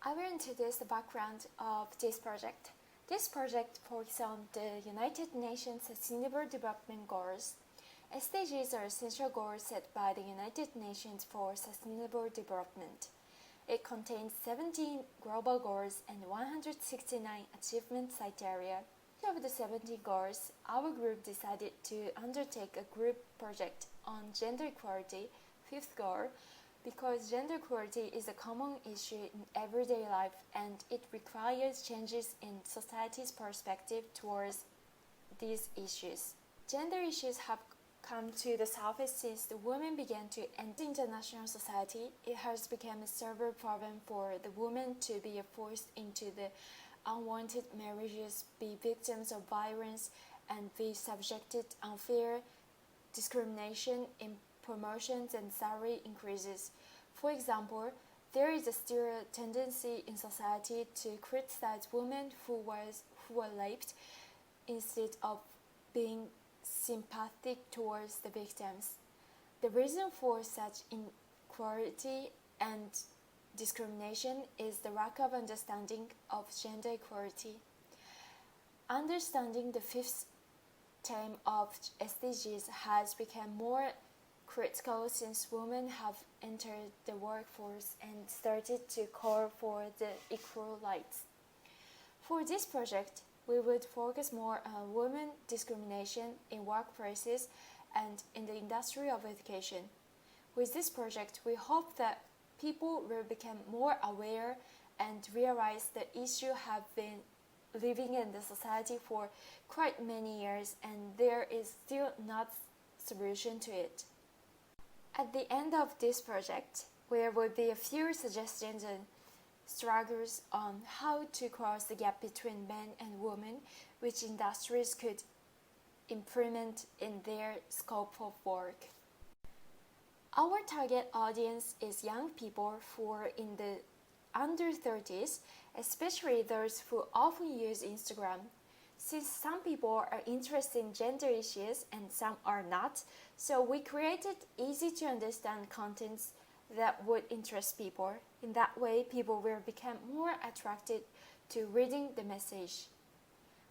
I will introduce the background of this project. This project focuses on the United Nations Sustainable Development Goals. SDGs are essential goals set by the United Nations for Sustainable Development. It contains 17 global goals and 169 achievement criteria. Of the 17 goals, our group decided to undertake a group project on gender equality, fifth goal, because gender equality is a common issue in everyday life and it requires changes in society's perspective towards these issues. Gender issues have come to the surface since the women began to enter international society. It has become a severe problem for the women to be forced into the unwanted marriages, be victims of violence, and be subjected to unfair discrimination in promotions and salary increases. For example, there is still a tendency in society to criticize women who were raped instead of being sympathetic towards the victims. The reason for such inequality and discrimination is the lack of understanding of gender equality. Understanding the fifth theme of SDGs has become more critical since women have entered the workforce and started to call for the equal rights. For this project, we would focus more on women discrimination in workplaces and in the industry of education. With this project, we hope that people will become more aware and realize the issue have been living in the society for quite many years and there is still not a solution to it. At the end of this project, there will be a few suggestions and struggles on how to close the gap between men and women, which industries could implement in their scope of work. Our target audience is young people who are in the under 30s, especially those who often use Instagram. Since some people are interested in gender issues and some are not, so we created easy to understand contents that would interest people. In that way, people will become more attracted to reading the message.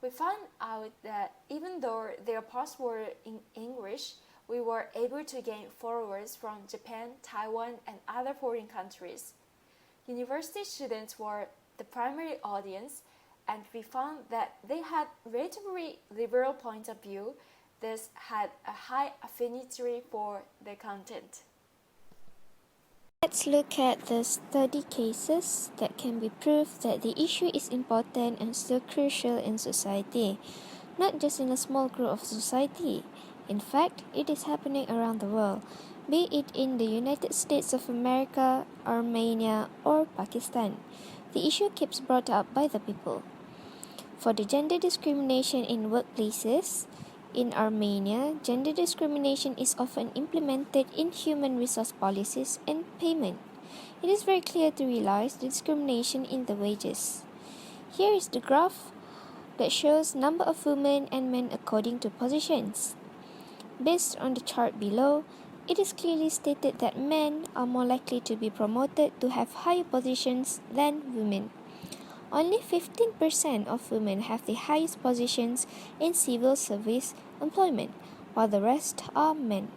We found out that even though their posts were in English, we were able to gain followers from Japan, Taiwan, and other foreign countries. University students were the primary audience, and we found that they had relatively liberal point of view, thus had a high affinity for the content. Let's look at the study cases that can be proof that the issue is important and still crucial in society, not just in a small group of society. In fact, it is happening around the world, be it in the United States of America, Armenia, or Pakistan. The issue keeps brought up by the people. For the gender discrimination in workplaces, in Armenia, gender discrimination is often implemented in human resource policies and payment. It is very clear to realize the discrimination in the wages. Here is the graph that shows number of women and men according to positions. Based on the chart below, it is clearly stated that men are more likely to be promoted to have higher positions than women. Only 15% of women have the highest positions in civil service employment, while the rest are men.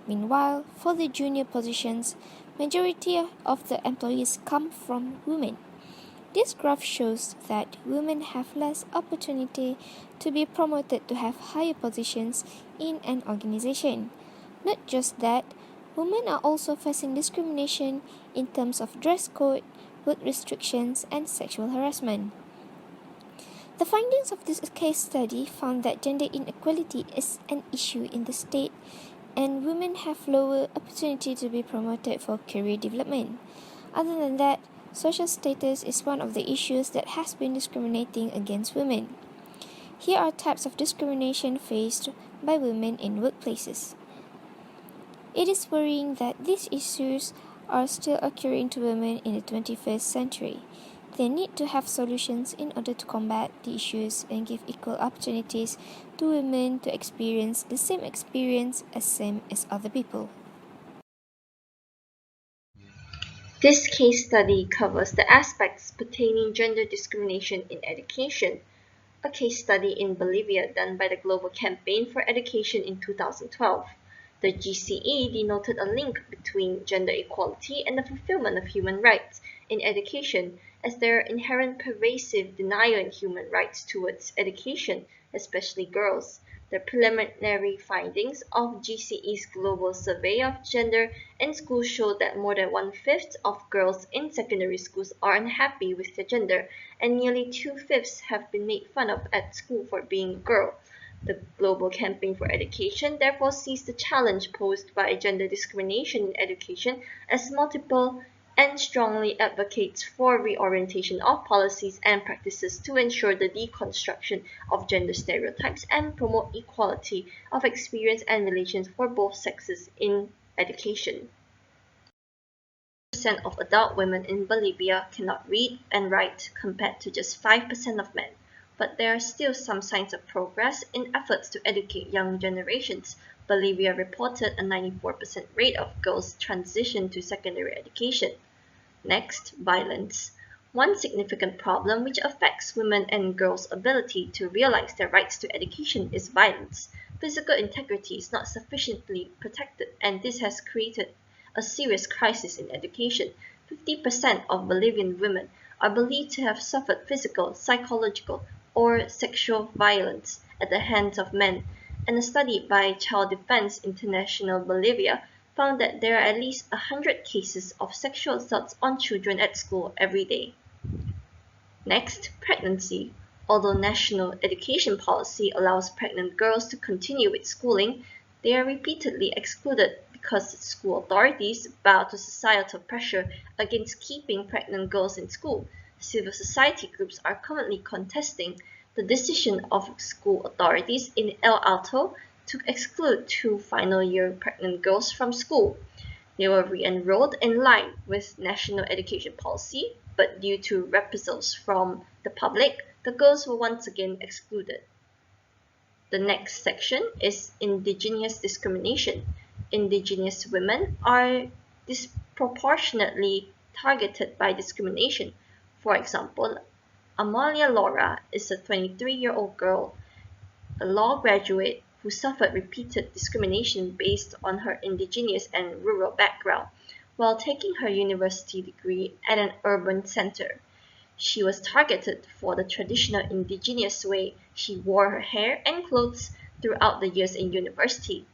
Meanwhile, for the junior positions, majority of the employees come from women. This graph shows that women have less opportunity to be promoted to have higher positions in an organization. Not just that, women are also facing discrimination in terms of dress code, work restrictions, and sexual harassment. The findings of this case study found that gender inequality is an issue in the state and women have lower opportunity to be promoted for career development. Other than that, social status is one of the issues that has been discriminating against women. Here are types of discrimination faced by women in workplaces. It is worrying that these issues are still occurring to women in the 21st century. They need to have solutions in order to combat the issues and give equal opportunities to women to experience the same experience as other people. This case study covers the aspects pertaining gender discrimination in education, a case study in Bolivia done by the Global Campaign for Education in 2012. The GCE denoted a link between gender equality and the fulfillment of human rights in education, as there are inherent pervasive denial in human rights towards education, especially girls. The preliminary findings of GCE's global survey of gender in schools showed that more than one-fifth of girls in secondary schools are unhappy with their gender, and nearly two-fifths have been made fun of at school for being a girl. The Global Campaign for Education therefore sees the challenge posed by gender discrimination in education as multiple and strongly advocates for reorientation of policies and practices to ensure the deconstruction of gender stereotypes and promote equality of experience and relations for both sexes in education. 10% of adult women in Bolivia cannot read and write compared to just 5% of men, but there are still some signs of progress in efforts to educate young generations. Bolivia reported a 94% rate of girls transition to secondary education. Next, violence. One significant problem which affects women and girls' ability to realize their rights to education is violence. Physical integrity is not sufficiently protected, and this has created a serious crisis in education. 50% of Bolivian women are believed to have suffered physical, psychological, or sexual violence at the hands of men, and a study by Child Defense International Bolivia found that there are at least 100 cases of sexual assaults on children at school every day. Next, pregnancy. Although national education policy allows pregnant girls to continue with schooling, they are repeatedly excluded because school authorities bow to societal pressure against keeping pregnant girls in school. Civil society groups are currently contesting the decision of school authorities in El Alto to exclude 2 final-year pregnant girls from school. They were re-enrolled in line with national education policy, but due to reprisals from the public, the girls were once again excluded. The next section is indigenous discrimination. Indigenous women are disproportionately targeted by discrimination. For example, Amalia Laura is a 23-year-old girl, a law graduate who suffered repeated discrimination based on her indigenous and rural background while taking her university degree at an urban center. She was targeted for the traditional indigenous way she wore her hair and clothes throughout the years in university.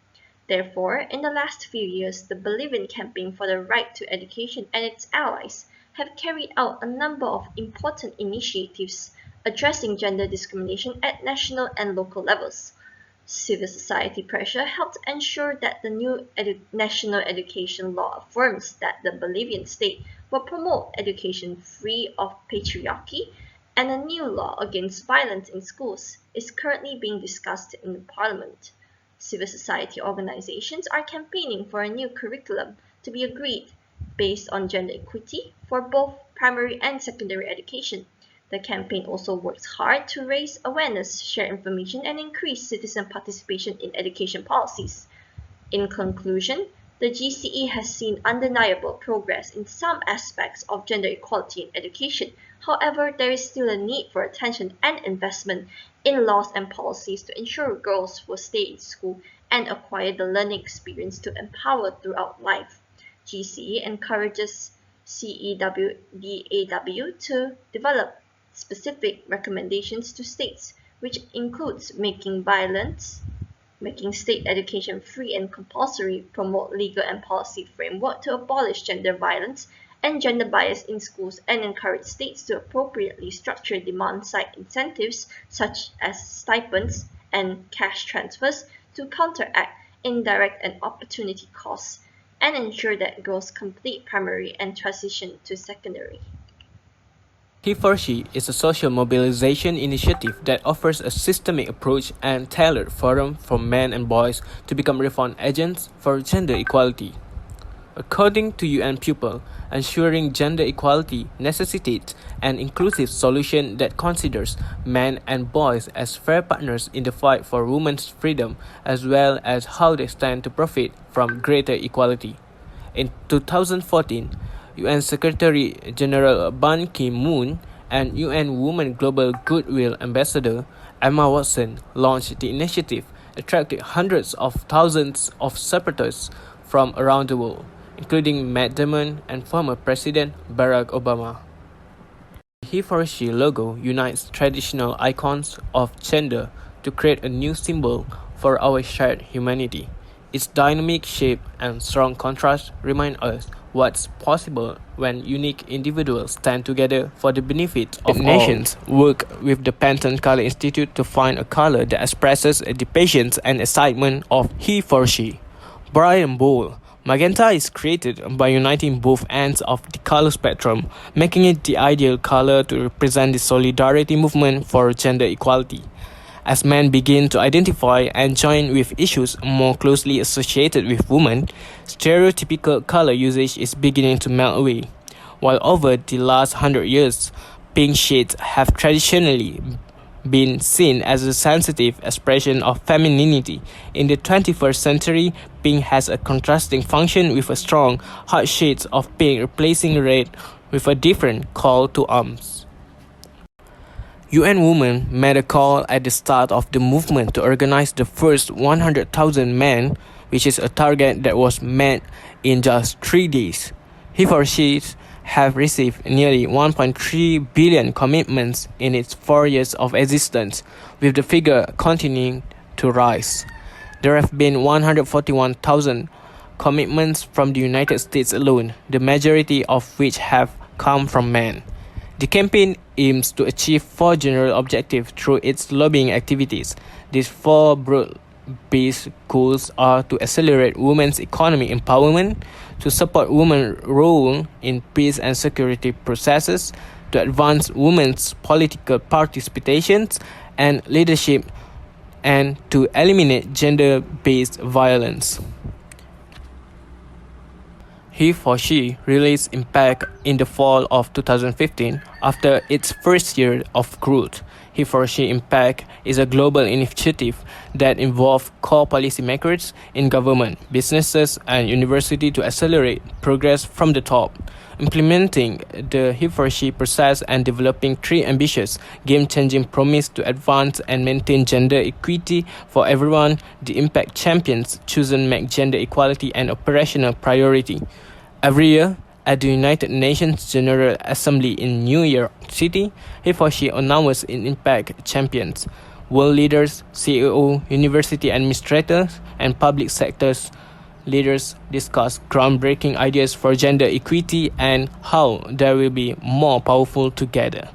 Therefore, in the last few years, the Bolivian Campaign for the Right to Education and its allies have carried out a number of important initiatives addressing gender discrimination at national and local levels. Civil society pressure helped ensure that the new national education law affirms that the Bolivian state will promote education free of patriarchy, and a new law against violence in schools is currently being discussed in the parliament. Civil society organizations are campaigning for a new curriculum to be agreed based on gender equity for both primary and secondary education. The campaign also works hard to raise awareness, share information, and increase citizen participation in education policies. In conclusion, the GCE has seen undeniable progress in some aspects of gender equality in education. However, there is still a need for attention and investment in laws and policies to ensure girls will stay in school and acquire the learning experience to empower throughout life. GCE encourages CEWDAW to develop specific recommendations to states, which includes making state education free and compulsory, promote legal and policy framework to abolish gender violence and gender bias in schools, and encourage states to appropriately structure demand-side incentives such as stipends and cash transfers to counteract indirect and opportunity costs, and ensure that girls complete primary and transition to secondary. He4She is a social mobilization initiative that offers a systemic approach and tailored forum for men and boys to become reform agents for gender equality. According to UN People, ensuring gender equality necessitates an inclusive solution that considers men and boys as fair partners in the fight for women's freedom, as well as how they stand to profit from greater equality. In 2014, UN Secretary General Ban Ki-moon and UN Women Global Goodwill Ambassador Emma Watson launched the initiative, attracting hundreds of thousands of supporters from around the world, including Matt Damon and former President Barack Obama. The He for She logo unites traditional icons of gender to create a new symbol for our shared humanity. Its dynamic shape and strong contrast remind us what's possible when unique individuals stand together for the benefit of all. Nations work with the Pantone Color Institute to find a color that expresses the patience and excitement of he for she. Bright and bold, magenta is created by uniting both ends of the color spectrum, making it the ideal color to represent the solidarity movement for gender equality. As men begin to identify and join with issues more closely associated with women, stereotypical color usage is beginning to melt away. While over the last 100 years, pink shades have traditionally been seen as a sensitive expression of femininity, in the 21st century, pink has a contrasting function with a strong, hot shades of pink replacing red with a different call to arms. UN Women made a call at the start of the movement to organize the first 100,000 men, which is a target that was met in just 3 days. He for She's have received nearly 1.3 billion commitments in its 4 years of existence, with the figure continuing to rise. There have been 141,000 commitments from the United States alone, the majority of which have come from men. The campaign aims to achieve 4 general objectives through its lobbying activities. These 4 broad-based goals are to accelerate women's economic empowerment, to support women's role in peace and security processes, to advance women's political participation and leadership, and to eliminate gender-based violence. He for She released Impact in the fall of 2015 after its first year of growth. He for She Impact is a global initiative that involves core policymakers in government, businesses, and university to accelerate progress from the top. Implementing the He for She process and developing 3 ambitious, game-changing promise to advance and maintain gender equity for everyone, the Impact champions chosen make gender equality an operational priority. Every year, at the United Nations General Assembly in New York City, He for She announces in Impact champions. World leaders, CEO, university administrators, and public sectors leaders discuss groundbreaking ideas for gender equity and how they will be more powerful together.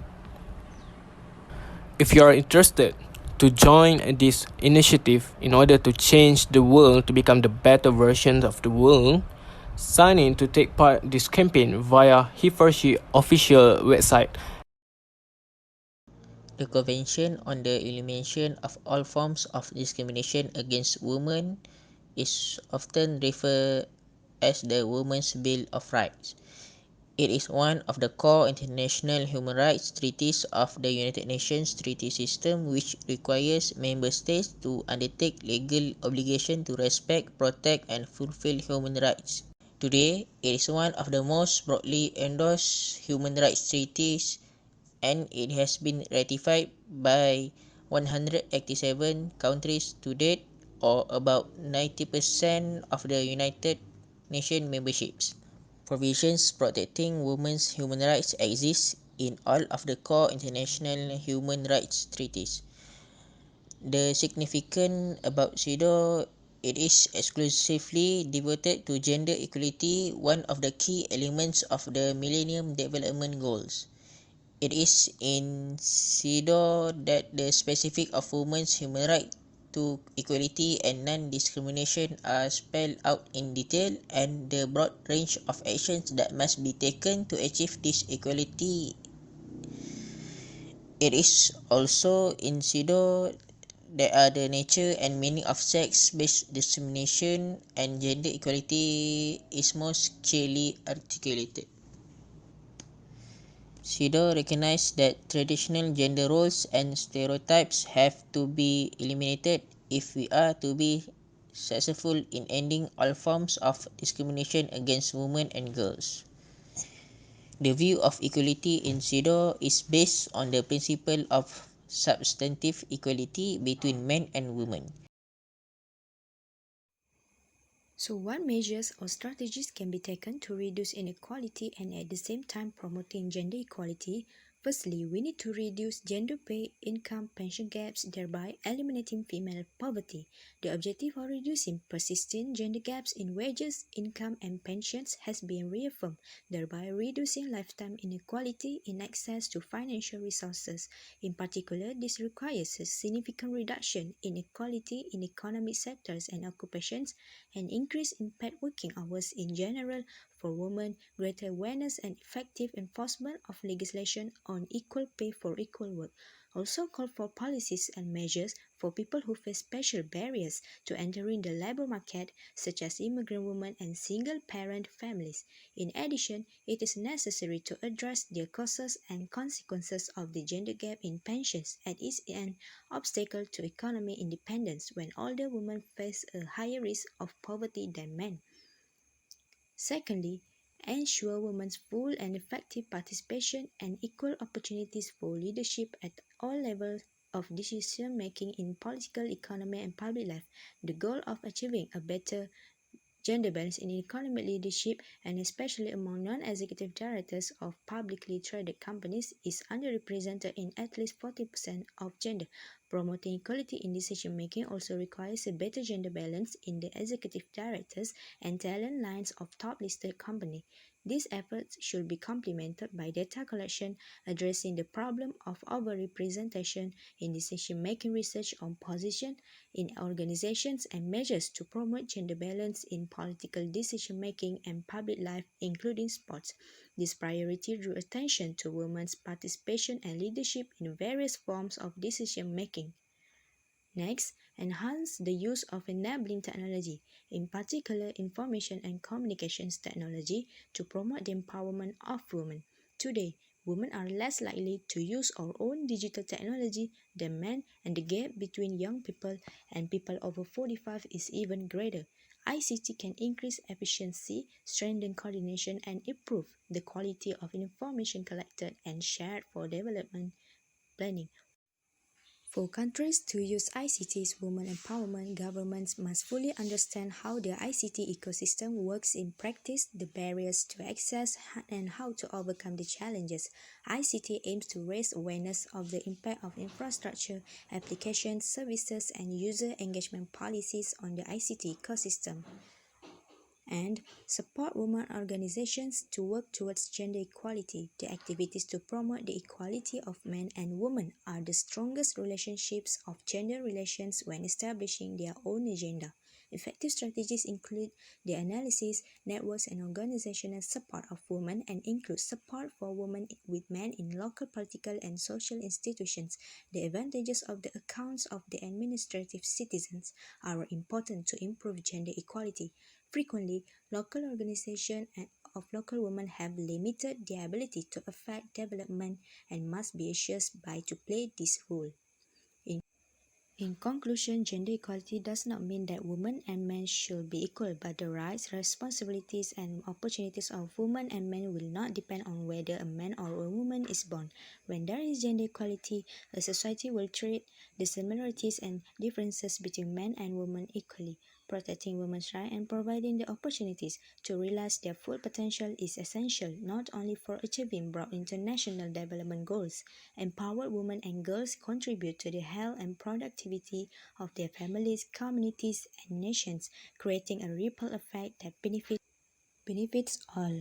If you are interested to join this initiative in order to change the world to become the better version of the world, sign in to take part in this campaign via He for She official website. The Convention on the Elimination of All Forms of Discrimination Against Women is often referred as the Women's Bill of Rights. It is one of the core international human rights treaties of the United Nations treaty system, which requires member states to undertake legal obligation to respect, protect, and fulfill human rights. Today, it is one of the most broadly endorsed human rights treaties, and it has been ratified by 187 countries to date, or about 90% of the United Nations memberships. Provisions protecting women's human rights exist in all of the core international human rights treaties. The significance about CEDAW, it is exclusively devoted to gender equality, one of the key elements of the Millennium Development Goals. It is in CEDAW that the specifics of women's human right to equality and non-discrimination are spelled out in detail, and the broad range of actions that must be taken to achieve this equality. It is also in CEDAW that are the nature and meaning of sex-based discrimination and gender equality is most clearly articulated. CEDAW recognizes that traditional gender roles and stereotypes have to be eliminated if we are to be successful in ending all forms of discrimination against women and girls. The view of equality in Sudo is based on the principle of substantive equality between men and women. So what measures or strategies can be taken to reduce inequality and at the same time promoting gender equality? Firstly, we need to reduce gender pay, income, pension gaps, thereby eliminating female poverty. The objective of reducing persistent gender gaps in wages, income, and pensions has been reaffirmed, thereby reducing lifetime inequality in access to financial resources. In particular, this requires a significant reduction in inequality in economic sectors and occupations, an increase in paid working hours in general for women, greater awareness and effective enforcement of legislation on equal pay for equal work. Also call for policies and measures for people who face special barriers to entering the labor market, such as immigrant women and single-parent families. In addition, it is necessary to address the causes and consequences of the gender gap in pensions, as it is an obstacle to economic independence when older women face a higher risk of poverty than men. Secondly, ensure women's full and effective participation and equal opportunities for leadership at all levels of decision making in political, economic, and public life. The goal of achieving a better gender balance in economic leadership, and especially among non-executive directors of publicly traded companies, is underrepresented in at least 40% of gender. Promoting equality in decision making also requires a better gender balance in the executive directors and talent lines of top listed companies. These efforts should be complemented by data collection addressing the problem of overrepresentation in decision making, research on position in organizations, and measures to promote gender balance in political decision making and public life, including sports. This priority drew attention to women's participation and leadership in various forms of decision making. Next, enhance the use of enabling technology, in particular information and communications technology, to promote the empowerment of women. Today, women are less likely to use or own digital technology than men, and the gap between young people and people over 45 is even greater. ICT can increase efficiency, strengthen coordination, and improve the quality of information collected and shared for development planning. For countries to use ICT's women empowerment, governments must fully understand how the ICT ecosystem works in practice, the barriers to access, and how to overcome the challenges. ICT aims to raise awareness of the impact of infrastructure, applications, services, and user engagement policies on the ICT ecosystem, and support women organizations to work towards gender equality. The activities to promote the equality of men and women are the strongest relationships of gender relations when establishing their own agenda. Effective strategies include the analysis, networks, and organizational support of women, and include support for women with men in local political and social institutions. The advantages of the accounts of the administrative citizens are important to improve gender equality. Frequently, local organizations of local women have limited their ability to affect development and must be assured by to play this role. In conclusion, gender equality does not mean that women and men should be equal, but the rights, responsibilities, and opportunities of women and men will not depend on whether a man or a woman is born. When there is gender equality, a society will treat the similarities and differences between men and women equally. Protecting women's rights and providing the opportunities to realize their full potential is essential not only for achieving broad international development goals. Empowered women and girls contribute to the health and productivity of their families, communities, and nations, creating a ripple effect that benefits all.